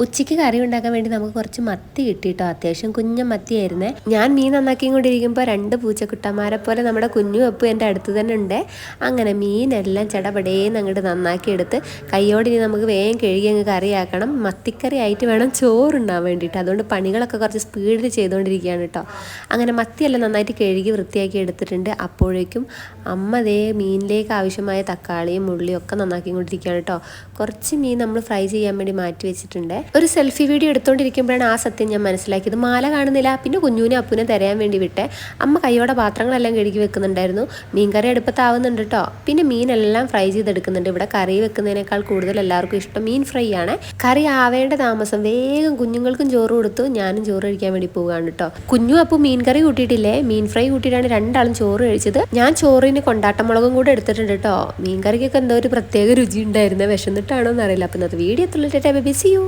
ഉച്ചയ്ക്ക് കറി ഉണ്ടാക്കാൻ വേണ്ടി നമുക്ക് കുറച്ച് മത്തി കിട്ടിയിട്ടോ. അത്യാവശ്യം കുഞ്ഞ മത്തിയായിരുന്നേ. ഞാൻ മീൻ നന്നാക്കിക്കൊണ്ടിരിക്കുമ്പോൾ 2 പൂച്ചക്കുട്ടന്മാരെ പോലെ നമ്മുടെ കുഞ്ഞു വെപ്പ് എൻ്റെ അടുത്ത് തന്നെ ഉണ്ട്. അങ്ങനെ മീനെല്ലാം ചടപടേന്ന് അങ്ങോട്ട് നന്നാക്കിയെടുത്ത് കൈയോടെ ഇനി നമുക്ക് വേഗം കഴുകി അങ്ങ് കറിയാക്കണം. മത്തിക്കറി ആയിട്ട് വേണം ചോറുണ്ടാൻ വേണ്ടിയിട്ട്. അതുകൊണ്ട് പണികളൊക്കെ കുറച്ച് സ്പീഡിൽ ചെയ്തുകൊണ്ടിരിക്കുകയാണ് കേട്ടോ. അങ്ങനെ മത്തിയെല്ലാം നന്നായിട്ട് കഴുകി വൃത്തിയാക്കി എടുത്തിട്ടുണ്ട്. അപ്പോഴേക്കും അമ്മ ദേ മീനിലേക്ക് ആവശ്യമായ തക്കാളിയും ഉള്ളിയും ഒക്കെ നന്നാക്കിക്കൊണ്ടിരിക്കുകയാണ് കേട്ടോ. കുറച്ച് മീൻ നമ്മൾ ഫ്രൈ ചെയ്യാൻ വേണ്ടി മാറ്റി വെച്ചിട്ടുണ്ട്. ഒരു സെൽഫി വീഡിയോ എടുത്തുകൊണ്ടിരിക്കുമ്പോഴാണ് ആ സത്യം ഞാൻ മനസ്സിലാക്കിയത്. മാല കാണുന്നില്ല. പിന്നെ കുഞ്ഞുവിനെ അപ്പുനെ തരാൻ വേണ്ടി വിട്ടെ. അമ്മ കൈയോടെ പാത്രങ്ങളെല്ലാം കഴുകി വെക്കുന്നുണ്ടായിരുന്നു. മീൻകറി അടുപ്പത്താവുന്നുണ്ട് കേട്ടോ. പിന്നെ മീനെല്ലാം ഫ്രൈ ചെയ്തെടുക്കുന്നുണ്ട്. ഇവിടെ കറി വെക്കുന്നതിനേക്കാൾ കൂടുതൽ എല്ലാവർക്കും ഇഷ്ടം മീൻ ഫ്രൈ ആണ്. കറി ആവേണ്ട താമസം വേഗം കുഞ്ഞുങ്ങൾക്കും ചോറ് കൊടുത്തു. ഞാനും ചോറ് കഴിക്കാൻ വേണ്ടി പോവുകയാണ് കേട്ടോ. കുഞ്ഞു അപ്പം മീൻ കറി കൂട്ടിയിട്ടില്ലേ, മീൻ ഫ്രൈ കൂട്ടിയിട്ടാണ് രണ്ടാളും ചോറ് കഴിച്ചത്. ഞാൻ ചോറിന് കൊണ്ടാട്ടമുളകും കൂടെ എടുത്തിട്ടുണ്ട് കേട്ടോ. മീൻ കറിക്കൊക്കെ എന്തോ ഒരു പ്രത്യേക രുചി ഉണ്ടായിരുന്നേ. വിശന്നിട്ടാണോ എന്നറിയില്ല. അപ്പം ഇന്നത്തെ വീഡിയോ എത്തുള്ള ബിസി യു.